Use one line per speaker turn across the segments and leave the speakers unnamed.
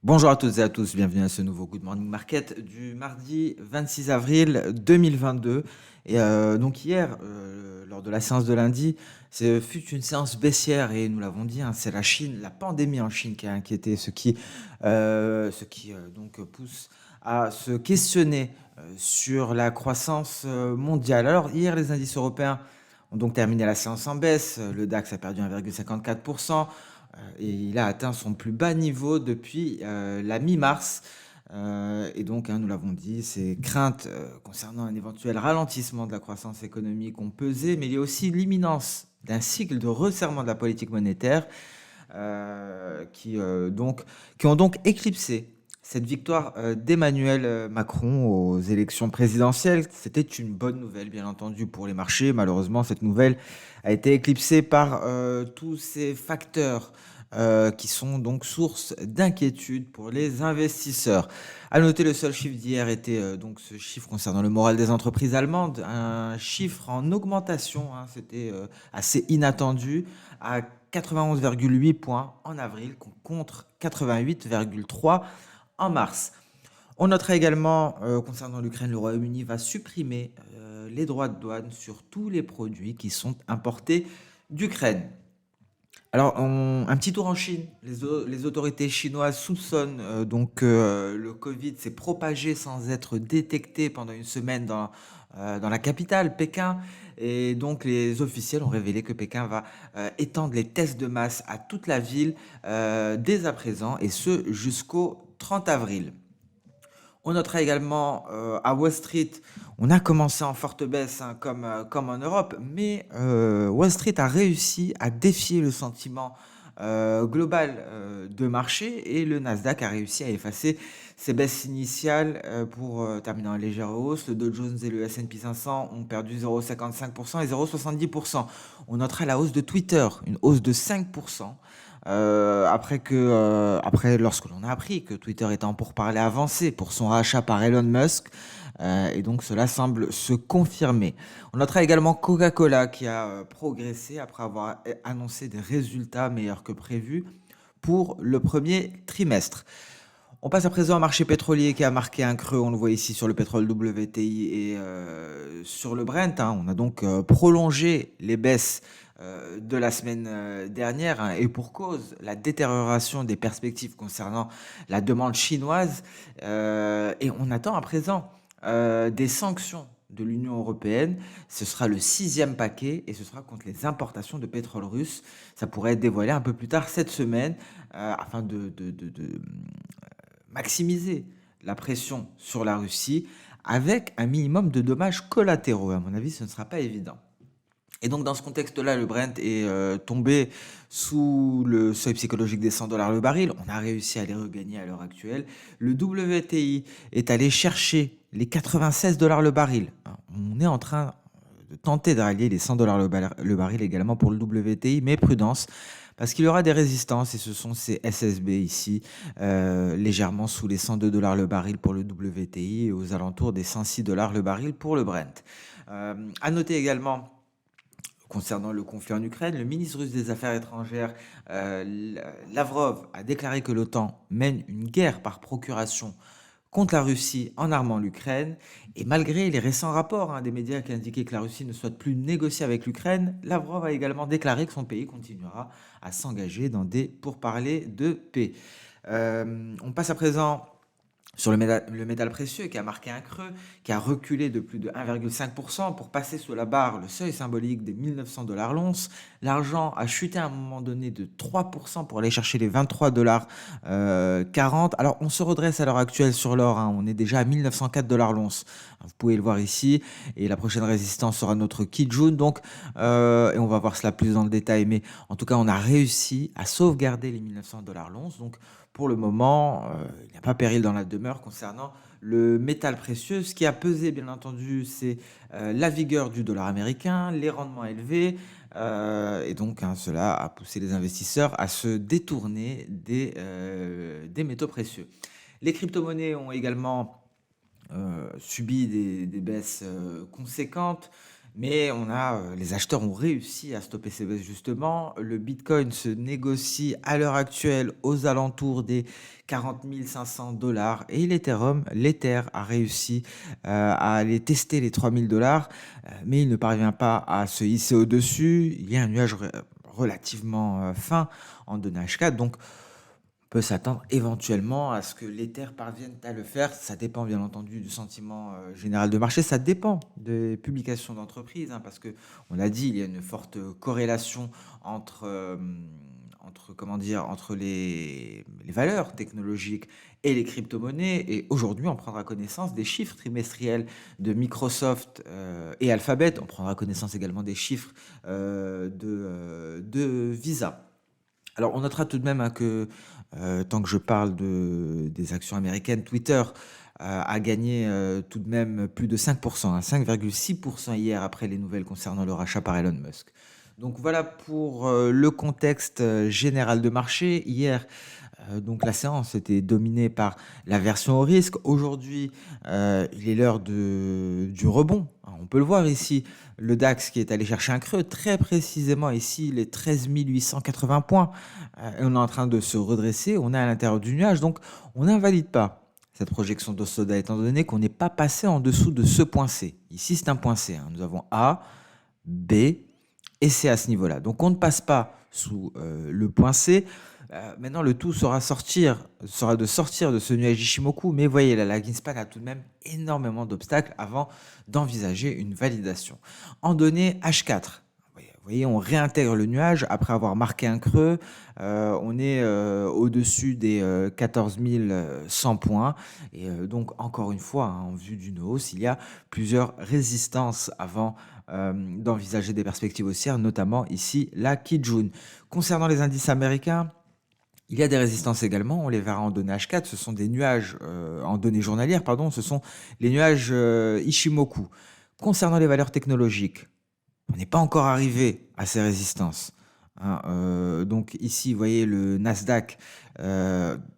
Bonjour à toutes et à tous, bienvenue à ce nouveau Good Morning Market du mardi 26 avril 2022. Donc hier, lors de la séance de lundi, ce fut une séance baissière et nous l'avons dit, hein, c'est la Chine, la pandémie en Chine qui a inquiété, ce qui pousse à se questionner sur la croissance mondiale. Alors hier, les indices européens ont donc terminé la séance en baisse. Le DAX a perdu 1,54%. Et il a atteint son plus bas niveau depuis la mi-mars. Et donc, hein, nous l'avons dit, ces craintes concernant un éventuel ralentissement de la croissance économique ont pesé, mais il y a aussi l'imminence d'un cycle de resserrement de la politique monétaire qui ont donc éclipsé cette victoire d'Emmanuel Macron aux élections présidentielles. C'était une bonne nouvelle, bien entendu, pour les marchés. Malheureusement, cette nouvelle a été éclipsée par tous ces facteurs qui sont donc source d'inquiétude pour les investisseurs. À noter, le seul chiffre d'hier était donc ce chiffre concernant le moral des entreprises allemandes, un chiffre en augmentation, hein, c'était assez inattendu, à 91,8 points en avril contre 88,3 en mars. On notera également, concernant l'Ukraine, le Royaume-Uni va supprimer les droits de douane sur tous les produits qui sont importés d'Ukraine. Alors, un petit tour en Chine. Les autorités chinoises soupçonnent donc que le Covid s'est propagé sans être détecté pendant une semaine dans la capitale, Pékin. Et donc, les officiels ont révélé que Pékin va étendre les tests de masse à toute la ville dès à présent, et ce jusqu'au 30 avril. On notera également à Wall Street, on a commencé en forte baisse, hein, comme en Europe, mais Wall Street a réussi à défier le sentiment global de marché, et le Nasdaq a réussi à effacer ses baisses initiales pour terminer en légère hausse. Le Dow Jones et le S&P 500 ont perdu 0,55% et 0,70%. On notera la hausse de Twitter, une hausse de 5%. Après, lorsque l'on a appris que Twitter était en pourparlers avancés pour son rachat par Elon Musk, et donc cela semble se confirmer. On notera également Coca-Cola qui a progressé après avoir annoncé des résultats meilleurs que prévus pour le premier trimestre. On passe à présent au marché pétrolier qui a marqué un creux, on le voit ici sur le pétrole WTI et sur le Brent, hein. On a donc prolongé les baisses de la semaine dernière, hein, et pour cause, la détérioration des perspectives concernant la demande chinoise. Et on attend à présent des sanctions de l'Union européenne. Ce sera le sixième paquet et ce sera contre les importations de pétrole russe. Ça pourrait être dévoilé un peu plus tard cette semaine afin de maximiser la pression sur la Russie avec un minimum de dommages collatéraux. À mon avis, ce ne sera pas évident. Et donc, dans ce contexte-là, le Brent est tombé sous le seuil psychologique des 100 dollars le baril. On a réussi à les regagner à l'heure actuelle. Le WTI est allé chercher les 96 dollars le baril. On est en train de tenter de rallier les 100 dollars le baril également pour le WTI, mais prudence, parce qu'il y aura des résistances, et ce sont ces SSB ici, légèrement sous les 102 dollars le baril pour le WTI et aux alentours des 106 dollars le baril pour le Brent. À noter également, concernant le conflit en Ukraine, le ministre russe des Affaires étrangères, Lavrov, a déclaré que l'OTAN mène une guerre par procuration contre la Russie en armant l'Ukraine. Et malgré les récents rapports, hein, des médias qui indiquaient que la Russie ne souhaite plus négocier avec l'Ukraine, Lavrov a également déclaré que son pays continuera à s'engager dans des pourparlers de paix. On passe à présent sur le métal précieux qui a marqué un creux, qui a reculé de plus de 1,5% pour passer sous la barre, le seuil symbolique des 1900 dollars l'once. L'argent a chuté à un moment donné de 3% pour aller chercher les 23 dollars 40. Alors on se redresse à l'heure actuelle sur l'or, hein, on est déjà à 1904 dollars l'once. Vous pouvez le voir ici, et la prochaine résistance sera notre Kijun, donc, et on va voir cela plus dans le détail, mais en tout cas on a réussi à sauvegarder les 1900 dollars l'once. Donc pour le moment, il n'y a pas péril dans la demeure concernant le métal précieux. Ce qui a pesé, bien entendu, c'est la vigueur du dollar américain, les rendements élevés, et donc, hein, cela a poussé les investisseurs à se détourner des métaux précieux. Les crypto-monnaies ont également subi des baisses conséquentes, Mais les acheteurs ont réussi à stopper ces baisses justement. Le Bitcoin se négocie à l'heure actuelle aux alentours des 40 500 $ et l'Ether a réussi à aller tester les 3 000 $, mais il ne parvient pas à se hisser au-dessus. Il y a un nuage relativement fin en données H4, donc peut s'attendre éventuellement à ce que l'Ether parvienne à le faire. Ça dépend bien entendu du sentiment général de marché, ça dépend des publications d'entreprises, hein, parce que on l'a dit, il y a une forte corrélation entre les valeurs technologiques et les crypto-monnaies. Et aujourd'hui, on prendra connaissance des chiffres trimestriels de Microsoft et Alphabet. On prendra connaissance également des chiffres de Visa. Alors, on notera tout de même, hein, que tant que je parle des actions américaines, Twitter a gagné tout de même plus de 5%, hein, 5,6% hier après les nouvelles concernant le rachat par Elon Musk. Donc voilà pour le contexte général de marché. Hier, donc la séance était dominée par la version au risque. Aujourd'hui, il est l'heure du rebond, hein. On peut le voir ici, le DAX qui est allé chercher un creux, très précisément ici les 13 880 points. Et on est en train de se redresser, on est à l'intérieur du nuage, donc on n'invalide pas cette projection d'Osoda étant donné qu'on n'est pas passé en dessous de ce point C. Ici, c'est un point C, hein. Nous avons A, B et C à ce niveau-là. Donc on ne passe pas sous le point C. Maintenant, le tout sera de sortir de ce nuage Ishimoku, mais voyez, la Greenspan a tout de même énormément d'obstacles avant d'envisager une validation. En données H4, vous voyez, on réintègre le nuage après avoir marqué un creux. On est au-dessus des 14 100 points. Et donc, encore une fois, hein, en vue d'une hausse, il y a plusieurs résistances avant d'envisager des perspectives haussières, notamment ici la Kijun. Concernant les indices américains, il y a des résistances également, on les verra en données H4, ce sont des nuages, en données journalières, pardon, ce sont les nuages Ishimoku. Concernant les valeurs technologiques, on n'est pas encore arrivé à ces résistances, hein. Donc ici, vous voyez le Nasdaq,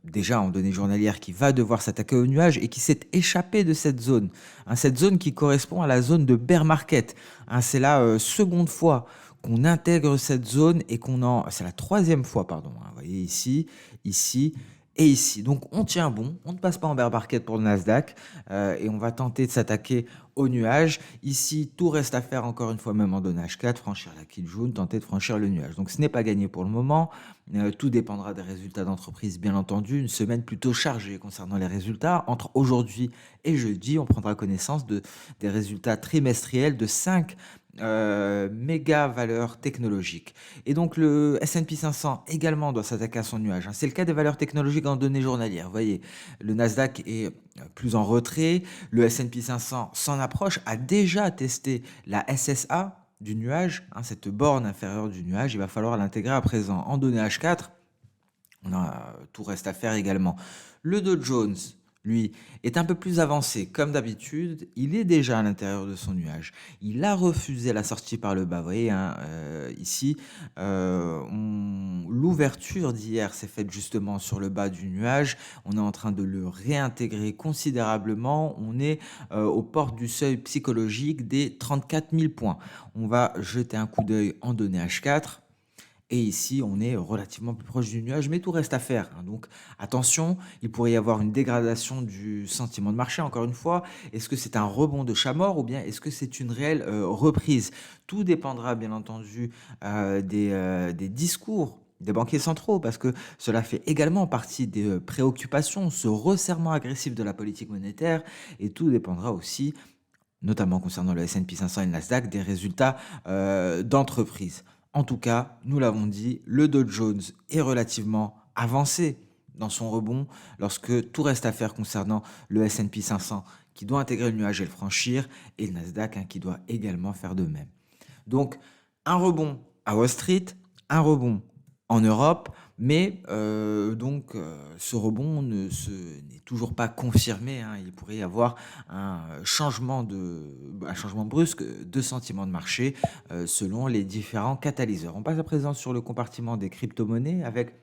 déjà en données journalières, qui va devoir s'attaquer au nuage et qui s'est échappé de cette zone, hein, cette zone qui correspond à la zone de bear market, hein. C'est la seconde fois qu'on intègre cette zone et c'est la troisième fois, pardon, hein. Vous voyez ici, ici et ici. Donc on tient bon, on ne passe pas en bear market pour le Nasdaq et on va tenter de s'attaquer au nuage. Ici, tout reste à faire encore une fois, même en données H4, franchir la Kijun, tenter de franchir le nuage. Donc ce n'est pas gagné pour le moment. Tout dépendra des résultats d'entreprise, bien entendu. Une semaine plutôt chargée concernant les résultats. Entre aujourd'hui et jeudi, on prendra connaissance des résultats trimestriels de 5 méga valeurs technologiques. Et donc le S&P 500 également doit s'attaquer à son nuage, hein. C'est le cas des valeurs technologiques en données journalières. Vous voyez, le Nasdaq est plus en retrait, le S&P 500 s'en approche, a déjà testé la SSA du nuage, hein, cette borne inférieure du nuage. Il va falloir l'intégrer à présent en données H4. Tout reste à faire également. Le Dow Jones, lui, est un peu plus avancé. Comme d'habitude, il est déjà à l'intérieur de son nuage. Il a refusé la sortie par le bas. Vous voyez, hein, ici, l'ouverture d'hier s'est faite justement sur le bas du nuage. On est en train de le réintégrer considérablement. On est aux portes du seuil psychologique des 34 000 points. On va jeter un coup d'œil en données H4. Et ici, on est relativement plus proche du nuage, mais tout reste à faire, hein. Donc attention, il pourrait y avoir une dégradation du sentiment de marché, encore une fois. Est-ce que c'est un rebond de chat mort ou bien est-ce que c'est une réelle reprise? Tout dépendra bien entendu des discours des banquiers centraux, parce que cela fait également partie des préoccupations, ce resserrement agressif de la politique monétaire, et tout dépendra aussi, notamment concernant le S&P 500 et le Nasdaq, des résultats d'entreprise. En tout cas, nous l'avons dit, le Dow Jones est relativement avancé dans son rebond lorsque tout reste à faire concernant le S&P 500 qui doit intégrer le nuage et le franchir, et le Nasdaq, hein, qui doit également faire de même. Donc, un rebond à Wall Street, un rebond en Europe, mais ce rebond n'est toujours pas confirmé, hein. Il pourrait y avoir un changement brusque de sentiment de marché selon les différents catalyseurs. On passe à présent sur le compartiment des crypto-monnaies avec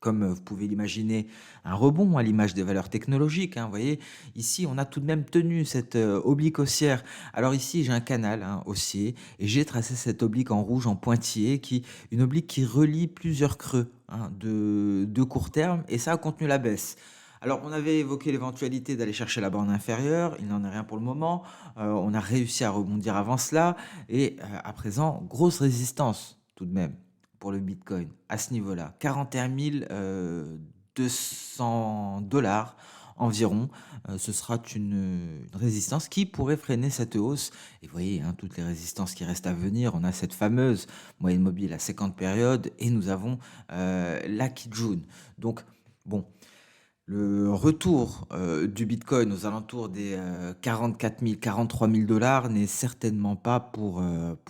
comme vous pouvez l'imaginer, un rebond à l'image des valeurs technologiques, hein. Vous voyez, ici, on a tout de même tenu cette oblique haussière. Alors ici, j'ai un canal, hein, haussier et j'ai tracé cette oblique en rouge, en pointillé, une oblique qui relie plusieurs creux, hein, de court terme, et ça a contenu la baisse. Alors, on avait évoqué l'éventualité d'aller chercher la borne inférieure, il n'en est rien pour le moment. On a réussi à rebondir avant cela, et à présent, grosse résistance tout de même pour le Bitcoin à ce niveau-là. 41 200 $ environ. Ce sera une résistance qui pourrait freiner cette hausse. Et vous voyez, hein, toutes les résistances qui restent à venir. On a cette fameuse moyenne mobile à 50 périodes et nous avons la Kijun. Donc, bon, le retour du Bitcoin aux alentours des 44 000, 43 000 $ n'est certainement pas pour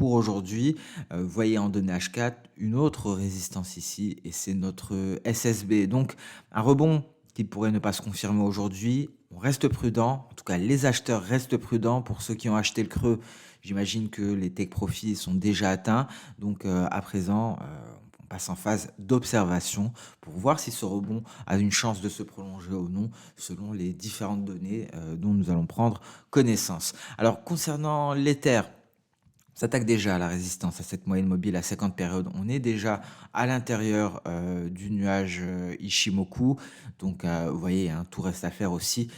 aujourd'hui. Vous voyez en données H4 une autre résistance ici et c'est notre SSB. Donc un rebond qui pourrait ne pas se confirmer aujourd'hui. On reste prudent, en tout cas les acheteurs restent prudents. Pour ceux qui ont acheté le creux, j'imagine que les take profits sont déjà atteints. Donc à présent, on passe en phase d'observation pour voir si ce rebond a une chance de se prolonger ou non, selon les différentes données dont nous allons prendre connaissance. Alors, concernant l'Ether, on s'attaque déjà à la résistance à cette moyenne mobile à 50 périodes. On est déjà à l'intérieur du nuage Ishimoku. Donc, vous voyez, hein, tout reste à faire aussi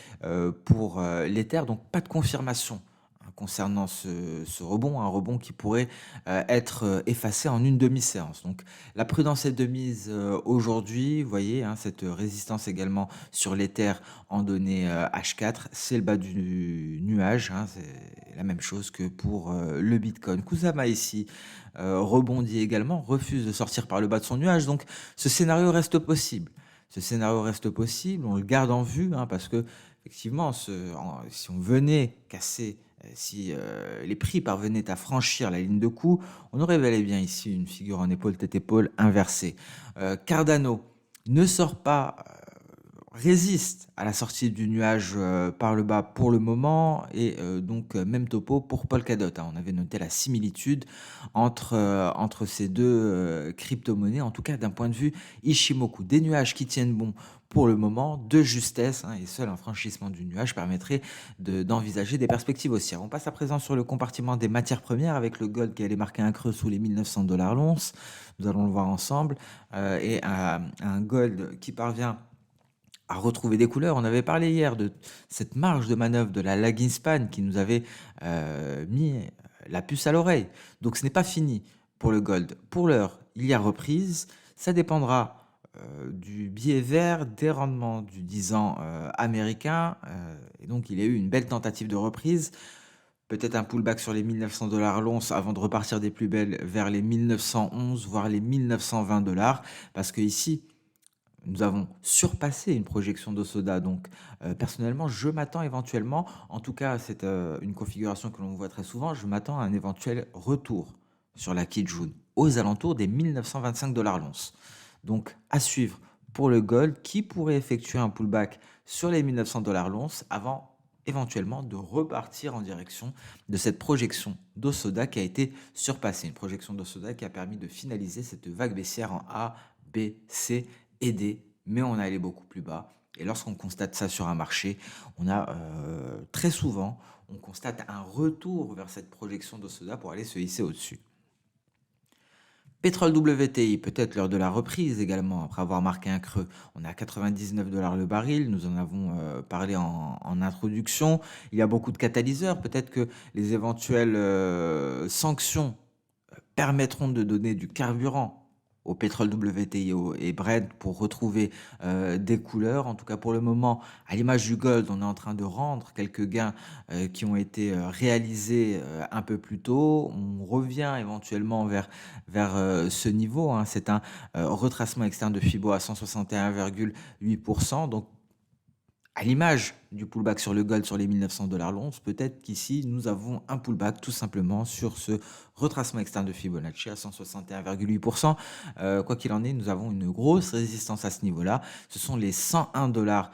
pour l'Ether. Donc, pas de confirmation, hein, concernant ce rebond, un rebond qui pourrait être effacé en une demi-séance. Donc, la prudence est de mise aujourd'hui. Vous voyez, hein, cette résistance également sur l'Ether en données H4, c'est le bas du nuage, hein, c'est la même chose que pour le Bitcoin. Kusama ici rebondit également, refuse de sortir par le bas de son nuage, donc ce scénario reste possible. Ce scénario reste possible, on le garde en vue, hein, parce que effectivement, si on venait casser, si les prix parvenaient à franchir la ligne de coût, on aurait bel et bien ici une figure en épaule tête épaule inversée. Cardano ne sort pas, résiste à la sortie du nuage par le bas pour le moment et donc même topo pour Polkadot, hein. On avait noté la similitude entre ces deux crypto-monnaies, en tout cas d'un point de vue Ishimoku. Des nuages qui tiennent bon pour le moment, de justesse, hein, et seul un franchissement du nuage permettrait d'envisager des perspectives haussières. On passe à présent sur le compartiment des matières premières avec le gold qui allait marquer un creux sous les 1900 $ l'once. Nous allons le voir ensemble. Et un gold qui parvient à retrouver des couleurs. On avait parlé hier de cette marge de manœuvre de la lagging span qui nous avait mis la puce à l'oreille. Donc ce n'est pas fini pour le gold. Pour l'heure, il y a reprise. Ça dépendra du biais vert des rendements du 10 ans américain. Et donc il y a eu une belle tentative de reprise. Peut-être un pullback sur les 1900 $ l'once avant de repartir des plus belles vers les 1911, voire les 1920 $. Parce que ici, nous avons surpassé une projection d'Osoda. Donc, personnellement, je m'attends éventuellement, en tout cas, c'est une configuration que l'on voit très souvent, je m'attends à un éventuel retour sur la Kijun aux alentours des 1925 $ l'once. Donc, à suivre pour le gold qui pourrait effectuer un pullback sur les 1900 $ l'once avant éventuellement de repartir en direction de cette projection d'Osoda qui a été surpassée. Une projection d'Osoda qui a permis de finaliser cette vague baissière en A, B, C et D, mais on est allé beaucoup plus bas. Et lorsqu'on constate ça sur un marché, on a très souvent, on constate un retour vers cette projection d'Osoda pour aller se hisser au-dessus. Pétrole WTI, peut-être l'heure de la reprise également, après avoir marqué un creux. On est à 99 $ le baril, nous en avons parlé en introduction. Il y a beaucoup de catalyseurs, peut-être que les éventuelles sanctions permettront de donner du carburant au pétrole WTI et Brent pour retrouver des couleurs. En tout cas, pour le moment, à l'image du gold, on est en train de rendre quelques gains qui ont été réalisés un peu plus tôt. On revient éventuellement vers ce niveau, hein. C'est un retracement externe de Fibo à 161,8%. Donc, à l'image du pullback sur le gold sur les 1900 $ l'once, peut-être qu'ici, nous avons un pullback tout simplement sur ce retracement externe de Fibonacci à 161,8%. Quoi qu'il en est, nous avons une grosse résistance à ce niveau-là. Ce sont les 101 $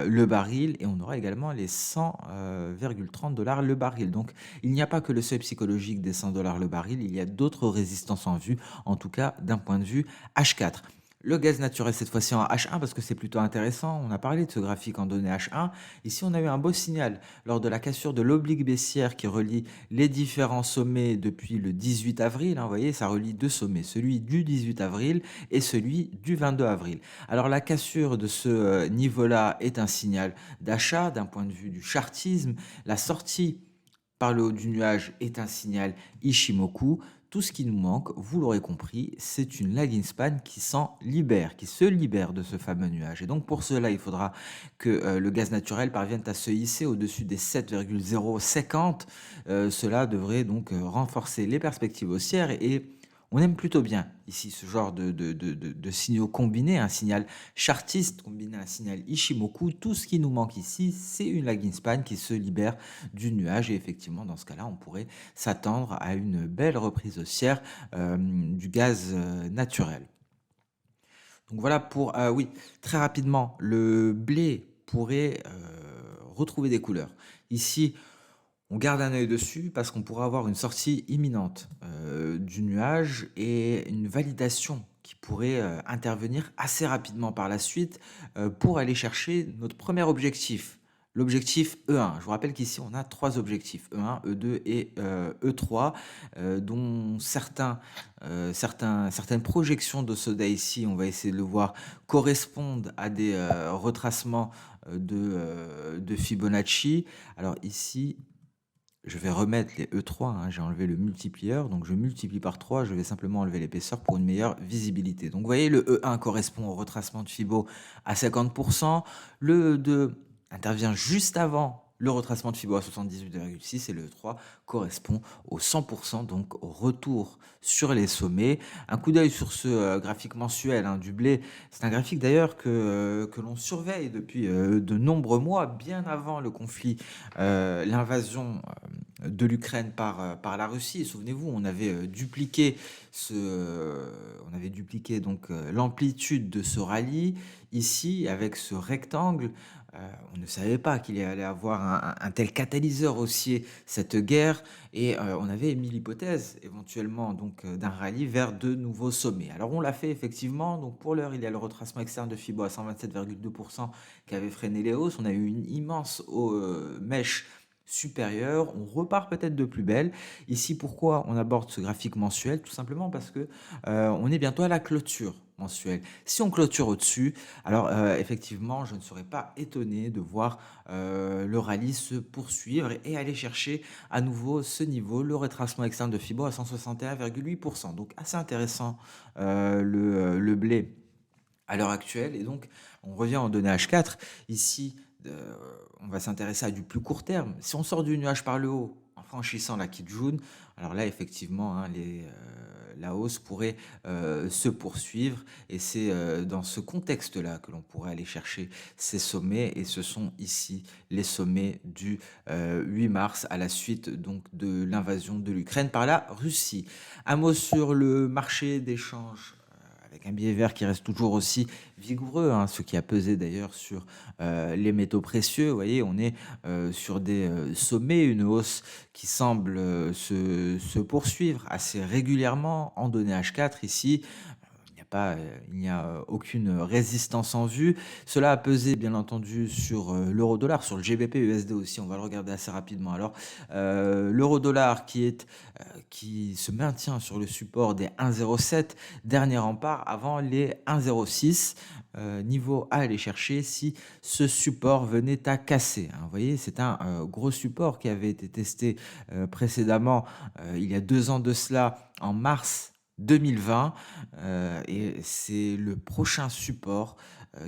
le baril et on aura également les 100,30 $ le baril. Donc, il n'y a pas que le seuil psychologique des 100 $ le baril, il y a d'autres résistances en vue, en tout cas d'un point de vue H4. Le gaz naturel, cette fois-ci en H1, parce que c'est plutôt intéressant. On a parlé de ce graphique en données H1. Ici, on a eu un beau signal lors de la cassure de l'oblique baissière qui relie les différents sommets depuis le 18 avril. Vous voyez, ça relie deux sommets, celui du 18 avril et celui du 22 avril. Alors, la cassure de ce niveau-là est un signal d'achat d'un point de vue du chartisme. La sortie par le haut du nuage est un signal Ishimoku. Tout ce qui nous manque, vous l'aurez compris, c'est une lagging span qui s'en libère, qui se libère de ce fameux nuage. Et donc pour cela, il faudra que le gaz naturel parvienne à se hisser au-dessus des 7,050. Cela devrait donc renforcer les perspectives haussières et on aime plutôt bien ici ce genre de signaux combinés, un signal chartiste combiné à un signal Ishimoku. Tout ce qui nous manque ici, c'est une lagging span qui se libère du nuage. Et effectivement, dans ce cas-là, on pourrait s'attendre à une belle reprise haussière du gaz naturel. Donc voilà pour, oui, très rapidement, le blé pourrait retrouver des couleurs. Ici, on garde un œil dessus parce qu'on pourra avoir une sortie imminente du nuage et une validation qui pourrait intervenir assez rapidement par la suite pour aller chercher notre premier objectif. L'objectif E1. Je vous rappelle qu'ici, on a trois objectifs, E1, E2 et E3, dont certaines projections de Soda ici, on va essayer de le voir, correspondent à des retracements de Fibonacci. Alors ici, je vais remettre les E3, hein, j'ai enlevé le multiplieur, donc je multiplie par 3, je vais simplement enlever l'épaisseur pour une meilleure visibilité. Donc vous voyez, le E1 correspond au retracement de Fibo à 50%, le E2 intervient juste avant le retracement de Fibo à 78,6 et le E3 correspond au 100%, donc au retour sur les sommets. Un coup d'œil sur ce graphique mensuel hein, du blé, c'est un graphique d'ailleurs que l'on surveille depuis de nombreux mois, bien avant le conflit, l'invasion de l'Ukraine par la Russie. Et souvenez-vous, on avait dupliqué donc l'amplitude de ce rallye ici avec ce rectangle. On ne savait pas qu'il allait avoir un tel catalyseur haussier cette guerre et on avait émis l'hypothèse éventuellement donc d'un rallye vers de nouveaux sommets. Alors on l'a fait effectivement. Donc pour l'heure, il y a le retracement externe de Fibo à 127,2% qui avait freiné les hausses. On a eu une immense mèche supérieure, on repart peut-être de plus belle. Ici, pourquoi on aborde ce graphique mensuel? Tout simplement parce que on est bientôt à la clôture mensuelle. Si on clôture au-dessus, alors effectivement, je ne serais pas étonné de voir le rallye se poursuivre et aller chercher à nouveau ce niveau, le retracement externe de Fibo à 161,8%. Donc assez intéressant le blé à l'heure actuelle. Et donc, on revient en données H4. Ici, on va s'intéresser à du plus court terme. Si on sort du nuage par le haut, en franchissant la Kijun, alors là, effectivement, hein, la hausse pourrait se poursuivre. Et c'est dans ce contexte-là que l'on pourrait aller chercher ces sommets. Et ce sont ici les sommets du 8 mars à la suite donc, de l'invasion de l'Ukraine par la Russie. Un mot sur le marché d'échange avec un billet vert qui reste toujours aussi vigoureux, hein, ce qui a pesé d'ailleurs sur les métaux précieux. Vous voyez, on est sur des sommets, une hausse qui semble se poursuivre assez régulièrement en données H4 ici. Il n'y a aucune résistance en vue. Cela a pesé bien entendu sur l'euro-dollar, sur le GBP USD aussi, on va le regarder assez rapidement. Alors l'euro-dollar qui se maintient sur le support des 1,07, dernier rempart avant les 1,06, niveau à aller chercher si ce support venait à casser. Hein. Vous voyez, c'est un gros support qui avait été testé précédemment, il y a 2 ans de cela, en mars 2020, et c'est le prochain support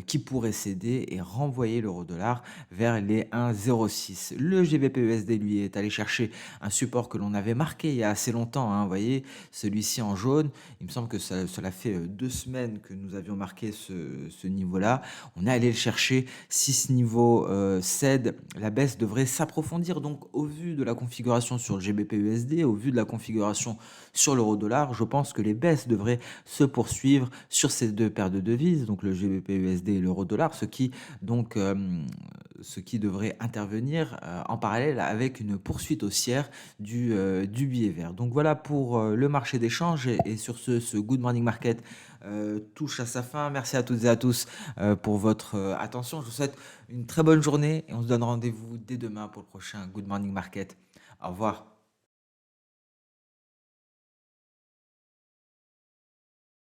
qui pourrait céder et renvoyer l'euro-dollar vers les 1,06. Le GBP-USD, lui, est allé chercher un support que l'on avait marqué il y a assez longtemps. Hein, vous voyez, celui-ci en jaune. Il me semble que cela fait 2 semaines que nous avions marqué ce niveau-là. On est allé le chercher. Si ce niveau cède, la baisse devrait s'approfondir. Donc, au vu de la configuration sur le GBP-USD, au vu de la configuration sur l'euro-dollar, je pense que les baisses devraient se poursuivre sur ces deux paires de devises, donc le GBP-USD l'USD et l'euro-dollar, ce qui devrait intervenir en parallèle avec une poursuite haussière du billet vert. Donc voilà pour le marché d'échange et sur ce Good Morning Market touche à sa fin. Merci à toutes et à tous pour votre attention. Je vous souhaite une très bonne journée et on se donne rendez-vous dès demain pour le prochain Good Morning Market. Au revoir.